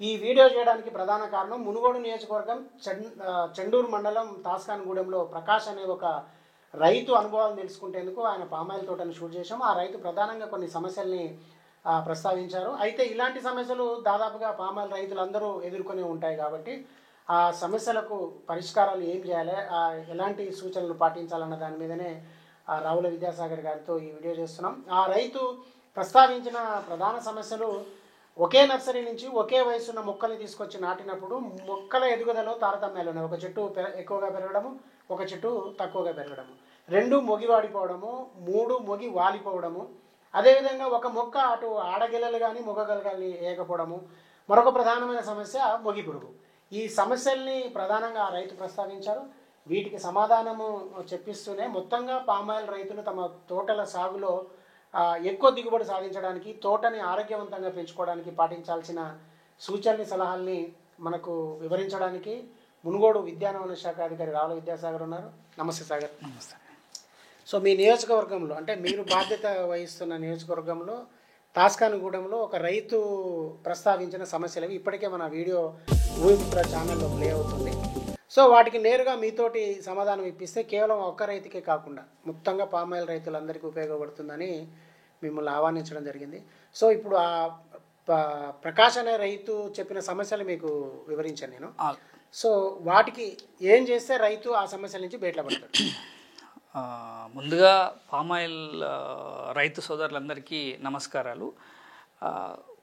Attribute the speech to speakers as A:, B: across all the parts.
A: ఈ వీడియో చేయడానికి ప్రధాన కారణం మునుగోడు నియోజకవర్గం చెండూరు మండలం తాస్కాన్గూడెంలో ప్రకాష్ అనే ఒక రైతు అనుభవాలు తెలుసుకుంటేందుకు ఆయన పామాయిల్ తోటను షూట్ చేశాం. ఆ రైతు ప్రధానంగా కొన్ని సమస్యల్ని ప్రస్తావించారు. అయితే ఇలాంటి సమస్యలు దాదాపుగా పామాయిల్ రైతులందరూ ఎదుర్కొని ఉంటాయి కాబట్టి ఆ సమస్యలకు పరిష్కారాలు ఏం చేయాలి, ఎలాంటి సూచనలు పాటించాలన్న దాని మీదనే రావుల విద్యాసాగర్ గారితో ఈ వీడియో చేస్తున్నాం. ఆ రైతు ప్రస్తావించిన ప్రధాన సమస్యలు ఒకే నర్సరీ నుంచి ఒకే వయసున్న మొక్కల్ని తీసుకొచ్చి నాటినప్పుడు మొక్కల ఎదుగుదలలో తారతమ్యాలు ఉన్నాయి. ఒక చెట్టు ఎక్కువగా పెరగడము, ఒక చెట్టు తక్కువగా పెరగడము, 2 మొగి వాడిపోవడము, 3 మొగి వాలిపోవడము, అదేవిధంగా ఒక మొక్క అటు ఆడగిల్లలు కానీ మొగగలు కానీ వేయకపోవడము. మరొక ప్రధానమైన సమస్య మొగి పురుగు. ఈ సమస్యల్ని ప్రధానంగా ఆ రైతు ప్రస్తావించారు. వీటికి సమాధానము చెప్పిస్తూనే మొత్తంగా పామాయిల్ రైతులు తమ తోటల సాగులో ఎక్కువ దిగుబడి సాధించడానికి, తోటని ఆరోగ్యవంతంగా పెంచుకోవడానికి పాటించాల్సిన సూచనని, సలహాల్ని మనకు వివరించడానికి మునుగోడు విద్యానవన శాఖ అధికారి రావుల విద్యాసాగర్ ఉన్నారు. నమస్తే సాగర్.
B: నమస్తే.
A: సో మీ నియోజకవర్గంలో, అంటే మీరు బాధ్యత వహిస్తున్న నియోజకవర్గంలో తాస్కాన్గూడెంలో ఒక రైతు ప్రస్తావించిన సమస్యలు ఇప్పటికే మన వీడియో భూమిపుత్ర ఛానల్లో ప్లే అవుతుంది. సో వాటికి నేరుగా మీతోటి సమాధానం ఇప్పిస్తే కేవలం ఒక్క రైతుకే కాకుండా మొత్తంగా పామాయిల్ రైతులందరికీ ఉపయోగపడుతుందని మిమ్మల్ని ఆహ్వానించడం జరిగింది. సో ఇప్పుడు ఆ ప్రకాష్ అనే రైతు చెప్పిన సమస్యలు మీకు వివరించాను నేను. సో వాటికి ఏం చేస్తే రైతు ఆ సమస్యల నుంచి బయటపడతాడు?
B: ముందుగా పామాయిల్ రైతు సోదరులందరికీ నమస్కారాలు.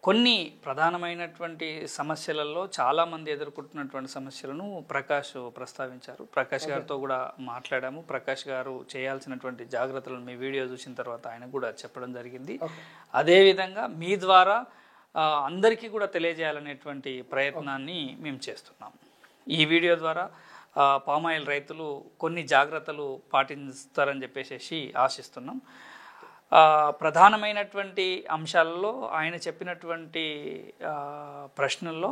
B: కొన్ని ప్రధానమైనటువంటి సమస్యలలో చాలామంది ఎదుర్కొంటున్నటువంటి సమస్యలను ప్రకాష్ ప్రస్తావించారు. ప్రకాష్ గారితో కూడా మాట్లాడాము. ప్రకాష్ గారు చేయాల్సినటువంటి జాగ్రత్తలను మీ వీడియో చూసిన తర్వాత ఆయన కూడా చెప్పడం జరిగింది. అదేవిధంగా మీ ద్వారా అందరికీ కూడా తెలియజేయాలనేటువంటి ప్రయత్నాన్ని మేము చేస్తున్నాము. ఈ వీడియో ద్వారా పామాయిల్ రైతులు కొన్ని జాగ్రత్తలు పాటిస్తారని చెప్పేసి ఆశిస్తున్నాం. ప్రధానమైనటువంటి అంశాలలో ఆయన చెప్పినటువంటి ప్రశ్నల్లో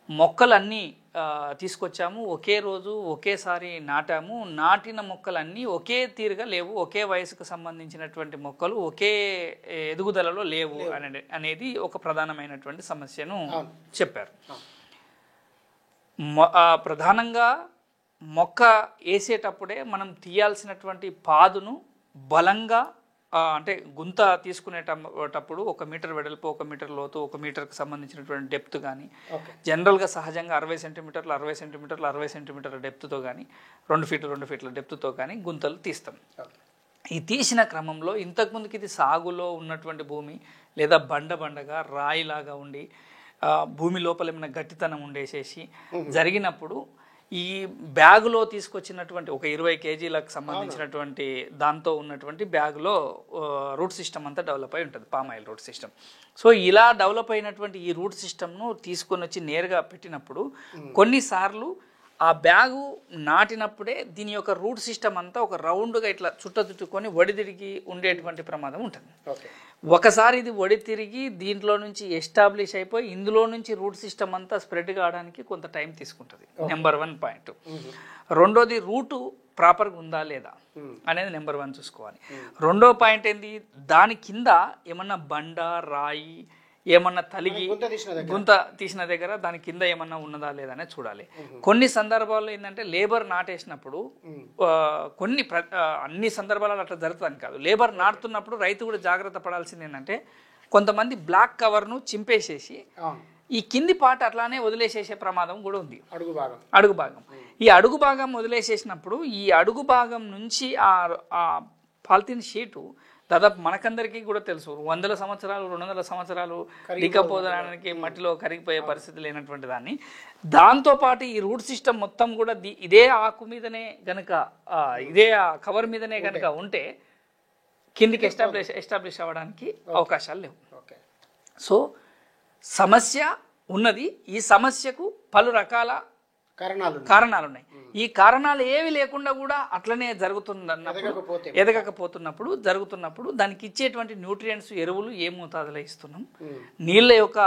B: మొక్కలన్నీ తీసుకొచ్చాము, ఒకే రోజు ఒకేసారి నాటాము, నాటిన మొక్కలన్నీ ఒకే తీరుగా లేవు, ఒకే వయసుకు సంబంధించినటువంటి మొక్కలు ఒకే ఎదుగుదలలో లేవు అనేది ఒక ప్రధానమైనటువంటి సమస్యను చెప్పారు. ప్రధానంగా మొక్క వేసేటప్పుడే మనం తీయాల్సినటువంటి పాదును బలంగా, అంటే గుంత తీసుకునేటప్పుడు 1 మీటర్ వెడల్పు, 1 మీటర్ లోతు, 1 మీటర్కి సంబంధించినటువంటి డెప్త్ కానీ, జనరల్గా సహజంగా 60 సెంటీమీటర్లు 60 సెంటీమీటర్లు 60 సెంటీమీటర్ల డెప్త్తో కానీ, 2 ఫీట్లు 2 ఫీట్ల డెప్త్తో కానీ గుంతలు తీస్తాం. ఈ తీసిన క్రమంలో ఇంతకుముందుకి ఇది సాగులో ఉన్నటువంటి భూమి లేదా బండగా రాయిలాగా ఉండి భూమి లోపల ఏమైనా గట్టితనం ఉండేసేసి జరిగినప్పుడు ఈ బ్యాగులో తీసుకొచ్చినటువంటి ఒక 20 కేజీలకు సంబంధించినటువంటి దాంతో ఉన్నటువంటి బ్యాగులో రూట్ సిస్టమ్ అంతా డెవలప్ అయి ఉంటుంది, పామాయిల్ రూట్ సిస్టమ్. సో ఇలా డెవలప్ అయినటువంటి ఈ రూట్ సిస్టమ్ను తీసుకొని వచ్చి నేరుగా పెట్టినప్పుడు కొన్నిసార్లు ఆ బ్యాగు నాటినప్పుడే దీని యొక్క రూట్ సిస్టమ్ అంతా ఒక రౌండ్గా ఇట్లా చుట్టుకొని ఒడిదిరిగి ఉండేటువంటి ప్రమాదం ఉంటుంది. ఒకసారి ఇది ఒడి తిరిగి దీంట్లో నుంచి ఎస్టాబ్లిష్ అయిపోయి ఇందులో నుంచి రూట్ సిస్టమ్ అంతా స్ప్రెడ్ కావడానికి కొంత టైం తీసుకుంటుంది. Number 1 point. రెండోది రూటు ప్రాపర్గా ఉందా లేదా అనేది నెంబర్ 1 చూసుకోవాలి. రెండో పాయింట్ ఏంది, దాని కింద ఏమన్నా బండ రాయి ఏమన్నా తలిగి గుంత తీసిన దగ్గర దాని కింద ఏమన్నా ఉన్నదా లేదా అనేది చూడాలి. కొన్ని సందర్భాల్లో ఏంటంటే లేబర్ నాటేసినప్పుడు అన్ని సందర్భాలలో అట్లా జరుగుతుందని కాదు, లేబర్ నాటుతున్నప్పుడు రైతు కూడా జాగ్రత్త పడాల్సింది ఏంటంటే కొంతమంది బ్లాక్ కవర్ను చింపేసేసి ఈ కింది పాట అట్లానే వదిలేసేసే ప్రమాదం కూడా ఉంది. అడుగు భాగం ఈ అడుగు భాగం వదిలేసేసినప్పుడు ఈ అడుగు భాగం నుంచి ఆ పాలిథిన్ షీటు దాదాపు మనకందరికీ కూడా తెలుసు 100 సంవత్సరాలు 200 సంవత్సరాలు డికంపోజడానికి మట్టిలో కరిగిపోయే పరిస్థితి లేనటువంటి దాన్ని, దాంతోపాటు ఈ రూట్ సిస్టమ్ మొత్తం కూడా ఇదే ఆకు మీదనే గనక ఇదే కవర్ మీదనే గనక ఉంటే కిందికి ఎస్టాబ్లిష్ అవ్వడానికి అవకాశాలు లేవు. సో సమస్య ఉన్నది. ఈ సమస్యకు పలు రకాల కారణాలు ఉన్నాయి. ఈ కారణాలు ఏవి లేకుండా కూడా అట్లనే జరుగుతున్నప్పుడు దానికి ఇచ్చేటువంటి న్యూట్రియంట్స్, ఎరువులు ఏ మోతాదులో ఇస్తున్నాం, నీళ్ళ యొక్క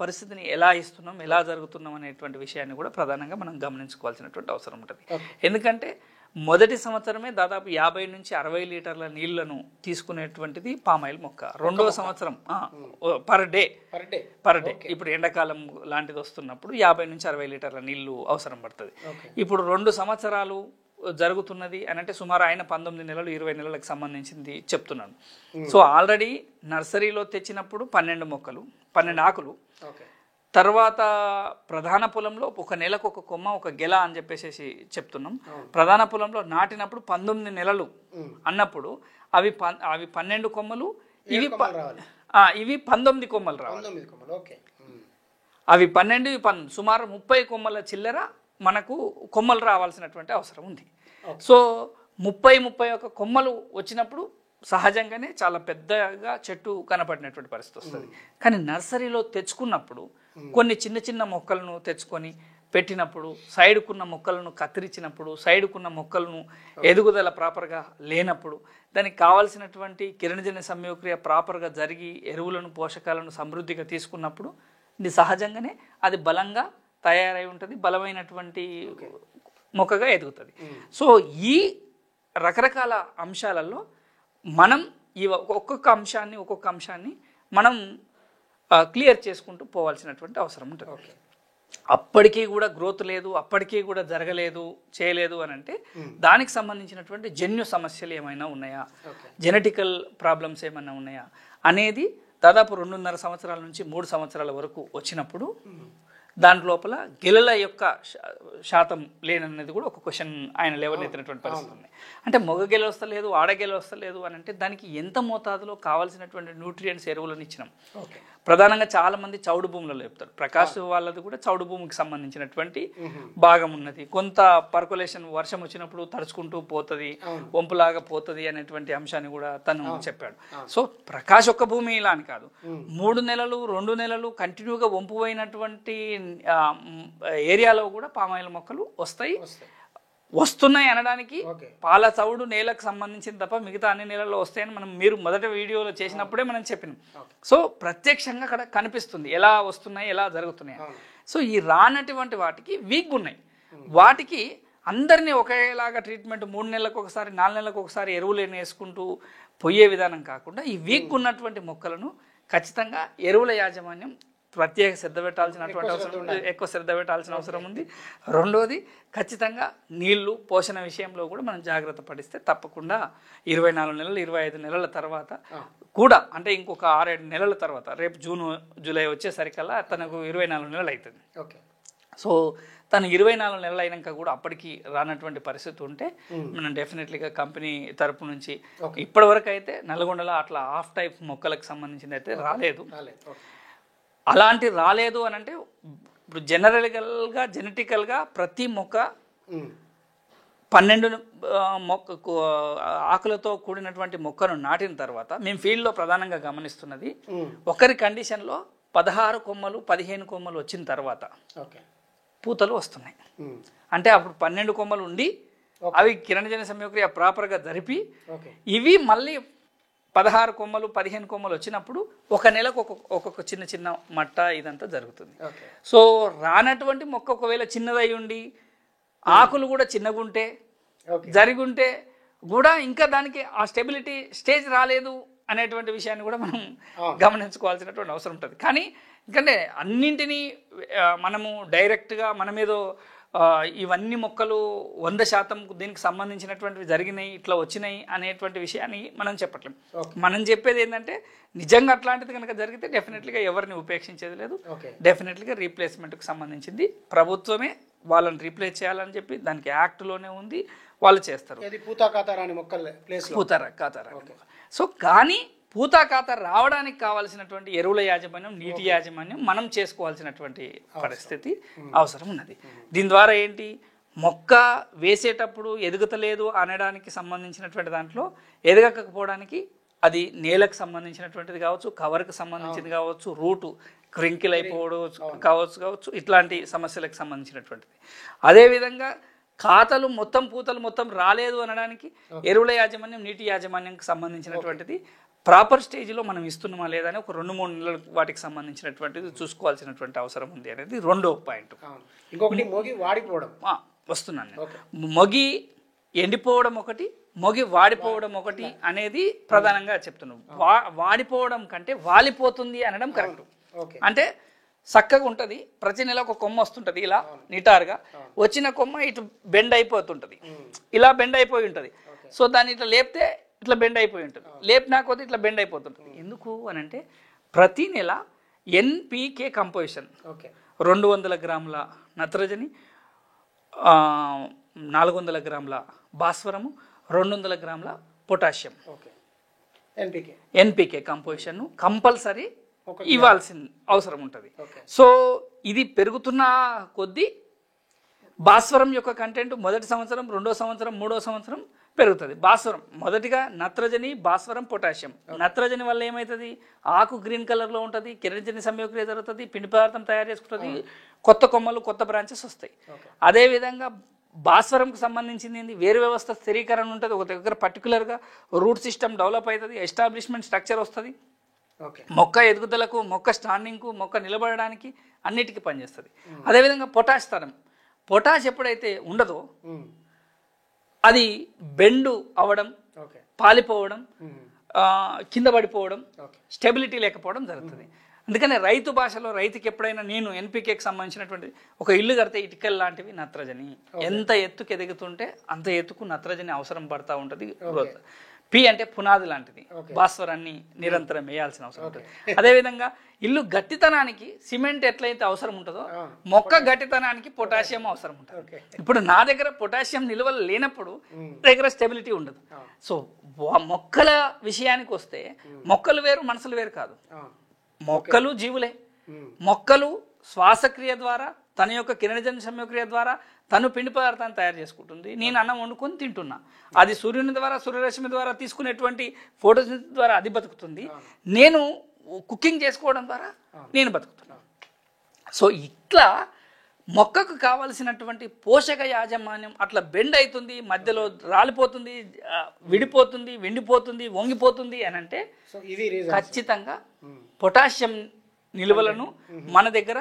B: పరిస్థితిని ఎలా ఇస్తున్నాం, ఎలా జరుగుతున్నాం అనేటువంటి విషయాన్ని కూడా ప్రధానంగా మనం గమనించుకోవాల్సినటువంటి అవసరం ఉంటుంది. ఎందుకంటే మొదటి సంవత్సరమే దాదాపు 50 నుంచి 60 లీటర్ల నీళ్లను తీసుకునేటువంటిది పామాయిల్ మొక్క. రెండవ సంవత్సరం పర్ డే ఇప్పుడు ఎండాకాలం లాంటిది వస్తున్నప్పుడు 50 నుంచి 60 లీటర్ల నీళ్లు అవసరం పడుతుంది. ఇప్పుడు 2 సంవత్సరాలు జరుగుతున్నది అని అంటే సుమారు ఆయన 19 నెలలు 20 నెలలకు సంబంధించింది చెప్తున్నాను. సో ఆల్రెడీ నర్సరీలో తెచ్చినప్పుడు 12 మొక్కలు 12 ఆకులు, తర్వాత ప్రధాన పొలంలో ఒక నెలకు ఒక కొమ్మ ఒక గెల అని చెప్పేసి చెప్తున్నాం. ప్రధాన పొలంలో నాటినప్పుడు 19 నెలలు అన్నప్పుడు అవి 12 కొమ్మలు, ఇవి 19 కొమ్మలు రావాలి. అవి 12 సుమారు 30 కొమ్మల చిల్లర మనకు కొమ్మలు రావాల్సినటువంటి అవసరం ఉంది. సో 30-31 కొమ్మలు వచ్చినప్పుడు సహజంగానే చాలా పెద్దగా చెట్టు కనపడినటువంటి పరిస్థితి వస్తుంది. కానీ నర్సరీలో తెచ్చుకున్నప్పుడు కొన్ని చిన్న చిన్న మొక్కలను తెచ్చుకొని పెట్టినప్పుడు, సైడ్కున్న మొక్కలను కత్తిరించినప్పుడు, సైడ్కున్న మొక్కలను ఎదుగుదల ప్రాపర్గా లేనప్పుడు, దానికి కావాల్సినటువంటి కిరణజన్య సంయోగక్రియ ప్రాపర్గా జరిగి ఎరువులను పోషకాలను సమృద్ధిగా తీసుకున్నప్పుడు ఇది సహజంగానే అది బలంగా తయారై ఉంటుంది, బలమైనటువంటి మొక్కగా ఎదుగుతుంది. సో ఈ రకరకాల అంశాలలో మనం ఈ ఒక్కొక్క అంశాన్ని మనం క్లియర్ చేసుకుంటూ పోవాల్సినటువంటి అవసరం ఉంటుంది. అప్పటికీ కూడా గ్రోత్ లేదు, అప్పటికీ కూడా జరగలేదు, చేయలేదు అని అంటే దానికి సంబంధించినటువంటి జన్యు సమస్యలు ఏమైనా ఉన్నాయా, జెనెటికల్ ప్రాబ్లమ్స్ ఏమైనా ఉన్నాయా అనేది దాదాపు 2.5 సంవత్సరాల నుంచి 3 సంవత్సరాల వరకు వచ్చినప్పుడు దాని లోపల గెలల యొక్క శాతం లేననేది కూడా ఒక క్వశ్చన్ ఆయన లేవనెత్తినటువంటి పరిస్థితి ఉంది. అంటే మగ గెల వస్తలేదు, ఆడ గెల వస్తలేదు అని అంటే దానికి ఎంత మోతాదులో కావాల్సినటువంటి న్యూట్రియంట్స్ ఎరువులను ఇచ్చినాం. ప్రధానంగా చాలా మంది చౌడు భూములలో చెప్తారు. ప్రకాష్ వాళ్ళది కూడా చౌడు భూమికి సంబంధించినటువంటి భాగం ఉన్నది. కొంత పర్కులేషన్ వర్షం వచ్చినప్పుడు తడుచుకుంటూ పోతుంది, వంపులాగా పోతుంది అనేటువంటి అంశాన్ని కూడా తను చెప్పాడు. సో ప్రకాష్ ఒక్క భూమి ఇలా అని కాదు, 3 నెలలు 2 నెలలు కంటిన్యూగా వంపు అయినటువంటి ఏరియాలో కూడా పామాయిల్ మొక్కలు వస్తున్నాయి అనడానికి పాల చౌడు నేలకు సంబంధించింది తప్ప మిగతా అన్ని నేలల్లో వస్తాయని మీరు మొదటి వీడియోలో చేసినప్పుడే మనం చెప్పినాం. సో ప్రత్యక్షంగా అక్కడ కనిపిస్తుంది ఎలా వస్తున్నాయి, ఎలా జరుగుతున్నాయి. సో ఈ రానటువంటి వాటికి వీక్ ఉన్నాయి. వాటికి అందరినీ ఒకేలాగా ట్రీట్మెంట్ 3 నెలలకు ఒకసారి 4 నెలలకు ఒకసారి ఎరువులు వేసుకుంటూ పోయే విధానం కాకుండా ఈ వీక్ ఉన్నటువంటి మొక్కలను ఖచ్చితంగా ఎరువుల యాజమాన్యం ప్రత్యేక శ్రద్ధ పెట్టాల్సినటువంటి అవసరం ఉంది, ఎక్కువ శ్రద్ధ పెట్టాల్సిన అవసరం ఉంది. రెండోది ఖచ్చితంగా నీళ్లు పోషణ విషయంలో కూడా మనం జాగ్రత్త పడిస్తే తప్పకుండా 24 నెలలు 25 నెలల తర్వాత కూడా అంటే ఇంకొక 6-7 నెలల తర్వాత రేపు జూన్ జూలై వచ్చేసరికల్లా తనకు 24 నెలలు అవుతుంది. సో తను 24 నెలలు అయినాక కూడా అప్పటికి రానటువంటి పరిస్థితి ఉంటే మనం డెఫినెట్లీగా కంపెనీ తరపు నుంచి ఇప్పటి వరకు అయితే నల్గొండలో అట్లా హాఫ్ టైప్ మొక్కలకు సంబంధించింది అయితే రాలేదు. అలాంటి రాలేదు అని అంటే ఇప్పుడు జెనెటికల్గా ప్రతి మొక్క 12 ఆకులతో కూడినటువంటి మొక్కను నాటిన తర్వాత మేము ఫీల్డ్లో ప్రధానంగా గమనిస్తున్నది ఒకరి కండిషన్లో 16 కొమ్మలు 15 కొమ్మలు వచ్చిన తర్వాత పూతలు వస్తున్నాయి. అంటే అప్పుడు 12 కొమ్మలు ఉండి అవి కిరణజన్య సంయోగక్రియ ప్రాపర్గా జరిపి ఇవి మళ్ళీ 16 కొమ్మలు 15 కొమ్మలు వచ్చినప్పుడు ఒక నెలకు ఒక్కొక్క చిన్న చిన్న మట్ట ఇదంతా జరుగుతుంది. సో రానటువంటి మొక్క ఒకవేళ చిన్నదై ఉండి ఆకులు కూడా చిన్నగుంటే జరిగుంటే కూడా ఇంకా దానికి ఆ స్టెబిలిటీ స్టేజ్ రాలేదు అనేటువంటి విషయాన్ని కూడా మనం గమనించుకోవాల్సినటువంటి అవసరం ఉంటుంది. కానీ ఎందుకంటే అన్నింటినీ మనము డైరెక్ట్గా మనమేదో ఇవన్నీ మొక్కలు 100% దీనికి సంబంధించినటువంటివి జరిగినాయి ఇట్లా వచ్చినాయి అనేటువంటి విషయాన్ని మనం చెప్పట్లేం. మనం చెప్పేది ఏంటంటే నిజంగా అట్లాంటిది కనుక జరిగితే డెఫినెట్లీగా ఎవరిని ఉపేక్షించేది లేదు. డెఫినెట్లీగా రీప్లేస్మెంట్కి సంబంధించింది ప్రభుత్వమే వాళ్ళని రీప్లేస్ చేయాలని చెప్పి దానికి యాక్ట్లోనే ఉంది, వాళ్ళు చేస్తారు. సో కానీ పూతాకాత రావడానికి కావాల్సినటువంటి ఎరువుల యాజమాన్యం నీటి యాజమాన్యం మనం చేసుకోవాల్సినటువంటి పరిస్థితి అవసరం ఉన్నది. దీని ద్వారా ఏంటి మొక్క వేసేటప్పుడు ఎదుగుతలేదు అనడానికి సంబంధించినటువంటి దాంట్లో ఎదగకపోవడానికి అది నేలకు సంబంధించినటువంటిది కావచ్చు, కవర్కి సంబంధించింది కావచ్చు, రూటు క్రింకిల్ అయిపోవడం కావచ్చు, ఇట్లాంటి సమస్యలకు సంబంధించినటువంటిది. అదేవిధంగా ఖాతలు మొత్తం పూతలు మొత్తం రాలేదు అనడానికి ఎరువుల యాజమాన్యం నీటి యాజమాన్యంకి సంబంధించినటువంటిది ప్రాపర్ స్టేజ్లో మనం ఇస్తున్నామా లేదా అని ఒక 2-3 నెలలు వాటికి సంబంధించినటువంటిది చూసుకోవాల్సినటువంటి అవసరం ఉంది అనేది రెండో పాయింట్.
A: ఇంకొకటి మొగి వాడిపోవడం
B: వస్తున్నాను. మొగి ఎండిపోవడం ఒకటి, మొగి వాడిపోవడం ఒకటి అనేది ప్రధానంగా చెప్తున్నాం. వాడిపోవడం కంటే వాలిపోతుంది అనడం కరెక్ట్. అంటే చక్కగా ఉంటుంది, ప్రతి నెల ఒక కొమ్మ వస్తుంటది ఇలా నిటారుగా, వచ్చిన కొమ్మ ఇటు బెండ్ అయిపోతుంటది, ఇలా బెండ్ అయిపోయి ఉంటుంది. సో దాన్ని ఇట్లా లేపితే ఇట్లా బెండ్ అయిపోయి ఉంటుంది, లేపినా కొద్ది ఇట్లా బెండ్ అయిపోతుంటుంది. ఎందుకు అని అంటే ప్రతి నెల NPK కంపోజిషన్ 200 గ్రాముల నత్రజని, 400 గ్రాముల భాస్వరము, 200 గ్రాముల పొటాషియం NPK కంపోజిషన్ కంపల్సరీ ఇవ్వాల్సిన అవసరం ఉంటుంది. సో ఇది పెరుగుతున్న కొద్దీ భాస్వరం యొక్క కంటెంట్ మొదటి సంవత్సరం, రెండో సంవత్సరం, మూడో సంవత్సరం పెరుగుతుంది. భాస్వరం మొదటిగా నత్రజని, భాస్వరం, పొటాషియం. నత్రజని వల్ల ఏమవుతుంది, ఆకు గ్రీన్ కలర్లో ఉంటుంది, కిరణజని సంయోక్రియ జరుగుతుంది, పిండి పదార్థం తయారు చేసుకుంటుంది, కొత్త కొమ్మలు, కొత్త బ్రాంచెస్ వస్తాయి. అదేవిధంగా భాస్వరంకు సంబంధించింది వేరు వ్యవస్థ స్థిరీకరణ ఉంటుంది, ఒక దగ్గర పర్టికులర్గా రూట్ సిస్టమ్ డెవలప్ అవుతుంది, ఎస్టాబ్లిష్మెంట్ స్ట్రక్చర్ వస్తుంది, మొక్క ఎదుగుదలకు, మొక్క స్టాండింగ్కు, మొక్క నిలబడడానికి అన్నిటికీ పనిచేస్తుంది. అదేవిధంగా పొటాష్ స్థానం, పొటాష్ ఎప్పుడైతే ఉండదో అది బెండు అవ్వడం, పాలిపోవడం, కింద పడిపోవడం, స్టెబిలిటీ లేకపోవడం జరుగుతుంది. అందుకని రైతు భాషలో రైతుకి ఎప్పుడైనా నేను NPKకి సంబంధించినటువంటి ఒక ఇల్లు కడితే ఇటుకలు లాంటివి నత్రజని, ఎంత ఎత్తుకు ఎదుగుతుంటే అంత ఎత్తుకు నత్రజని అవసరం పడతా ఉంటుంది. గ్రోత్ P అంటే పునాది లాంటిది, భాస్వరాన్ని నిరంతరం వేయాల్సిన అవసరం ఉంటుంది. అదేవిధంగా ఇల్లు గట్టితనానికి సిమెంట్ ఎట్లయితే అవసరం ఉంటుందో మొక్క గట్టితనానికి పొటాషియం అవసరం ఉంటుంది. ఇప్పుడు నా దగ్గర పొటాషియం నిల్వలు లేనప్పుడు దగ్గర స్టెబిలిటీ ఉండదు. సో మొక్కల విషయానికి వస్తే మొక్కలు వేరు, మనుషులు వేరు కాదు. మొక్కలు జీవులే. మొక్కలు శ్వాసక్రియ ద్వారా, తన యొక్క కిరణజన్య సంయోక్రియ ద్వారా తను పిండి పదార్థాన్ని తయారు చేసుకుంటుంది. నేను అన్నం వండుకొని తింటున్నా, అది సూర్యుని ద్వారా, సూర్యరశ్మి ద్వారా తీసుకునేటువంటి ఫోటోసింథసిస్ ద్వారా అది బతుకుతుంది. నేను కుకింగ్ చేసుకోవడం ద్వారా నేను బతుకుతున్నా. సో ఇట్లా మొక్కకు కావలసినటువంటి పోషక యాజమాన్యం అట్లా బెండ్ అవుతుంది, మధ్యలో రాలిపోతుంది, విడిపోతుంది, వెండిపోతుంది, వంగిపోతుంది అని అంటే ఖచ్చితంగా పొటాషియం నిల్వలను మన దగ్గర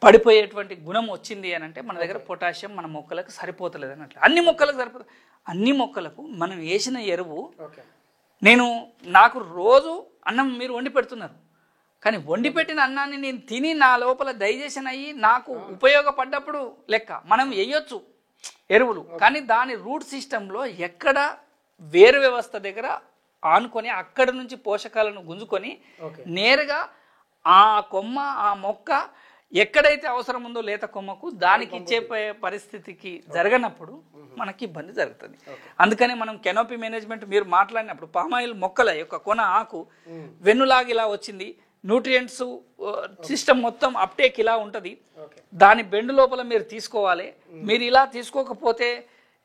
B: పడిపోయేటువంటి గుణం వచ్చింది అని అంటే మన దగ్గర పొటాషియం మన మొక్కలకు సరిపోతలేదు అన్నట్లు. అన్ని మొక్కలకు సరిపోతుంది. అన్ని మొక్కలకు మనం వేసిన ఎరువు, నాకు రోజు అన్నం మీరు వండి పెడుతున్నారు, కానీ వండి పెట్టిన అన్నాన్ని నేను తిని నా లోపల డైజెషన్ అయ్యి నాకు ఉపయోగపడ్డప్పుడు లెక్క మనం వేయొచ్చు ఎరువులు, కానీ దాని రూట్ సిస్టంలో ఎక్కడ వేరు వ్యవస్థ దగ్గర ఆనుకొని అక్కడ నుంచి పోషకాలను గుంజుకొని నేరుగా ఆ కొమ్మ, ఆ మొక్క ఎక్కడైతే అవసరం ఉందో లేత కొమ్మకు దానికి ఇచ్చే పరిస్థితికి జరగనప్పుడు మనకి ఇబ్బంది జరుగుతుంది. అందుకని మనం కెనోపీ మేనేజ్మెంట్ మీరు మాట్లాడినప్పుడు పామాయిల్ మొక్కల యొక్క కొన, ఆకు వెన్నులాగా ఇలా వచ్చింది, న్యూట్రియంట్స్ సిస్టమ్ మొత్తం అప్టేక్ ఇలా ఉంటుంది, దాని బెండు లోపల మీరు తీసుకోవాలి. మీరు ఇలా తీసుకోకపోతే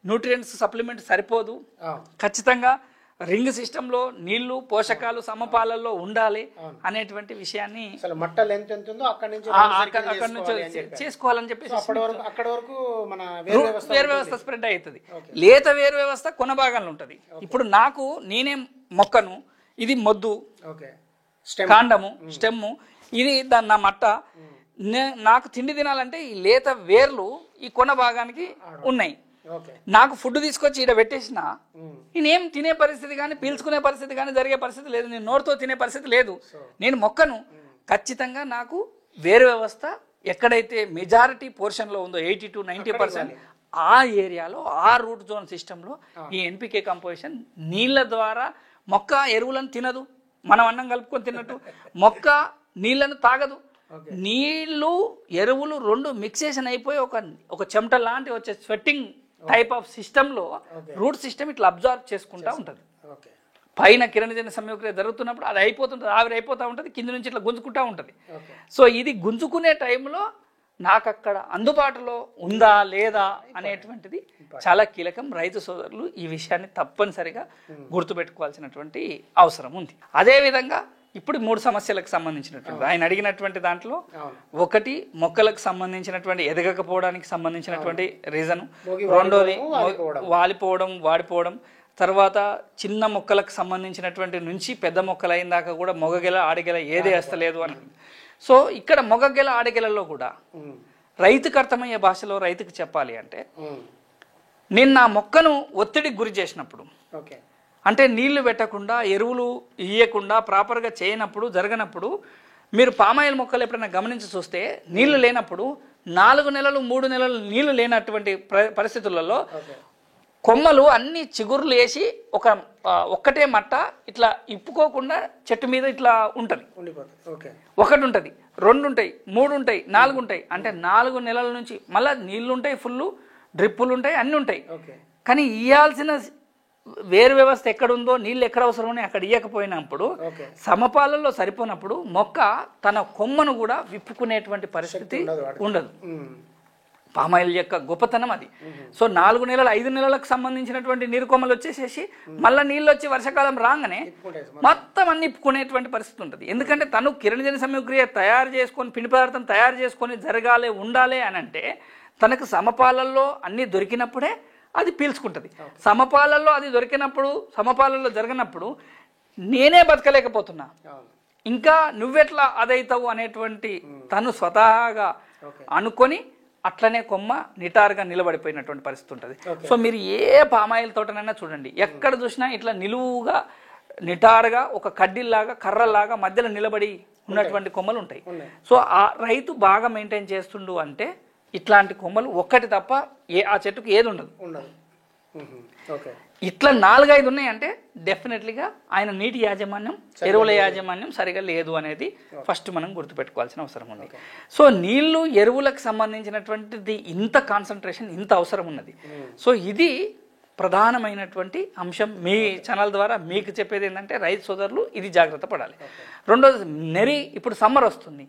B: న్యూట్రియంట్స్ సప్లిమెంట్ సరిపోదు. ఖచ్చితంగా రింగ్ సిస్టంలో నీళ్లు, పోషకాలు సమపాలలో ఉండాలి అనేటువంటి విషయాన్ని అక్కడ నుంచి చేసుకోవాలని చెప్పేసి వేరు వ్యవస్థ స్ప్రెడ్ అవుతుంది. లేత వేరు వ్యవస్థ కొన భాగంలో ఉంటుంది. ఇప్పుడు నేనే మొక్కను, ఇది మొద్దు, కాండము, స్టెమ్, ఇది దాని నా మట్ట, నాకు తిండి తినాలంటే ఈ లేత వేర్లు ఈ కొన భాగానికి ఉన్నాయి. నాకు ఫుడ్ తీసుకొచ్చి ఇక్కడ పెట్టేసిన నేనేం తినే పరిస్థితి కానీ, పీల్చుకునే పరిస్థితి కానీ జరిగే పరిస్థితి లేదు. నేను నోటితో తినే పరిస్థితి లేదు. నేను మొక్కను ఖచ్చితంగా నాకు వేరు వ్యవస్థ ఎక్కడైతే మెజారిటీ పోర్షన్లో ఉందో 80 to 90% ఆ ఏరియాలో, ఆ రూట్ జోన్ సిస్టంలో ఈ NPK కంపోజిషన్ నీళ్ళ ద్వారా, మొక్క ఎరువులను తినదు, మనం అన్నం కలుపుకొని తిన్నట్టు మొక్క నీళ్లను తాగదు. నీళ్లు ఎరువులు రెండు మిక్సేషన్ అయిపోయి ఒక చెమట లాంటి వచ్చే స్వెట్టింగ్ టైప్ ఆఫ్ సిస్టంలో రూట్ సిస్టమ్ ఇట్లా అబ్జర్వ్ చేసుకుంటా ఉంటుంది. పైన కిరణజన్య సంయోక్రియ జరుగుతున్నప్పుడు అది అయిపోతుంటుంది, ఆవిరి అయిపోతూ ఉంటుంది, కింద నుంచి ఇట్లా గుంజుకుంటా ఉంటుంది. సో ఇది గుంజుకునే టైంలో నాకు అక్కడ అందుబాటులో ఉందా లేదా అనేటువంటిది చాలా కీలకం. రైతు సోదరులు ఈ విషయాన్ని తప్పనిసరిగా గుర్తుపెట్టుకోవాల్సినటువంటి అవసరం ఉంది. అదేవిధంగా ఇప్పుడు 3 సమస్యలకు సంబంధించినటువంటి ఆయన అడిగినటువంటి దాంట్లో ఒకటి మొక్కలకు సంబంధించినటువంటి ఎదగకపోవడానికి సంబంధించినటువంటి రీజను, రెండోది వాలిపోవడం, వాడిపోవడం, తర్వాత చిన్న మొక్కలకు సంబంధించినటువంటి నుంచి పెద్ద మొక్కలు అయిన దాకా కూడా మొగగెల, ఆడగెల ఏది వేస్తలేదు అని. సో ఇక్కడ మొగగెల, ఆడగెలలో కూడా రైతుకు అర్థమయ్యే భాషలో రైతుకు చెప్పాలి అంటే, నేను నా మొక్కను ఒత్తిడికి గురి చేసినప్పుడు,
A: ఓకే,
B: అంటే నీళ్లు పెట్టకుండా ఎరువులు ఇయ్యకుండా ప్రాపర్గా చేయనప్పుడు జరగనప్పుడు, మీరు పామాయిల్ మొక్కలు ఎప్పుడైనా గమనించి చూస్తే నీళ్లు లేనప్పుడు 4 నెలలు 3 నెలలు నీళ్లు లేనటువంటి పరిస్థితులలో కొమ్మలు అన్ని చిగుర్లు వేసి ఒక్కటే మట్ట ఇట్లా ఇప్పుకోకుండా చెట్టు మీద ఇట్లా ఉంటుంది. ఒకటి ఉంటుంది, 2 ఉంటాయి, 3 ఉంటాయి, 4 ఉంటాయి. అంటే 4 నెలల నుంచి మళ్ళీ నీళ్లు ఉంటాయి, ఫుల్ డ్రిప్పులు ఉంటాయి, అన్నీ ఉంటాయి. కానీ ఇయ్యాల్సిన వేరు వ్యవస్థ ఎక్కడుందో, నీళ్ళు ఎక్కడ అవసరమో అక్కడ ఇయ్యకపోయినప్పుడు, సమపాలలో సరిపోయినప్పుడు మొక్క తన కొమ్మను కూడా విప్పుకునేటువంటి పరిస్థితి ఉండదు. పామాయిల్ యొక్క గొప్పతనం అది. సో 4 నెలలు 5 నెలలకు సంబంధించినటువంటి నీరు కొమ్మలు వచ్చేసేసి మళ్ళీ నీళ్ళు వచ్చి వర్షాకాలం రాగానే మొత్తం అన్ని ఇప్పుకునేటువంటి పరిస్థితి ఉంటుంది. ఎందుకంటే తను కిరణజన్య సమగ్రియ తయారు చేసుకొని, పిండి పదార్థం తయారు చేసుకొని జరగాలి, ఉండాలి అని అంటే తనకు సమపాలల్లో అన్నీ దొరికినప్పుడే అది పీల్చుకుంటుంది. సమపాలల్లో అది దొరికినప్పుడు, సమపాలల్లో జరిగినప్పుడు నేనే బతకలేకపోతున్నా, ఇంకా నువ్వెట్లా అదైతావు అనేటువంటి తను స్వతహాగా అనుకొని అట్లనే కొమ్మ నిటారుగా నిలబడిపోయినటువంటి పరిస్థితి ఉంటుంది. సో మీరు ఏ పామాయిల్ తోటనైనా చూడండి, ఎక్కడ చూసినా ఇట్లా నిలువుగా నిటారుగా ఒక కడ్డీల్లాగా కర్రల్లాగా మధ్యలో నిలబడి ఉన్నటువంటి కొమ్మలు ఉంటాయి. సో ఆ రైతు బాగా మెయింటైన్ చేస్తుండు అంటే ఇట్లాంటి కొమ్మలు ఒక్కటి తప్ప ఆ చెట్టుకు ఏది ఉండదు. ఇట్లా 4-5 ఉన్నాయంటే డెఫినెట్లీగా ఆయన నీటి యాజమాన్యం, ఎరువుల యాజమాన్యం సరిగా లేదు అనేది ఫస్ట్ మనం గుర్తుపెట్టుకోవాల్సిన అవసరం ఉంది. సో నీళ్లు ఎరువులకు సంబంధించినటువంటిది ఇంత కాన్సన్ట్రేషన్, ఇంత అవసరం ఉన్నది. సో ఇది ప్రధానమైనటువంటి అంశం. మీ ఛానల్ ద్వారా మీకు చెప్పేది ఏంటంటే రైతు సోదరులు ఇది జాగ్రత్త పడాలి. రెండోది ఇప్పుడు సమ్మర్ వస్తుంది.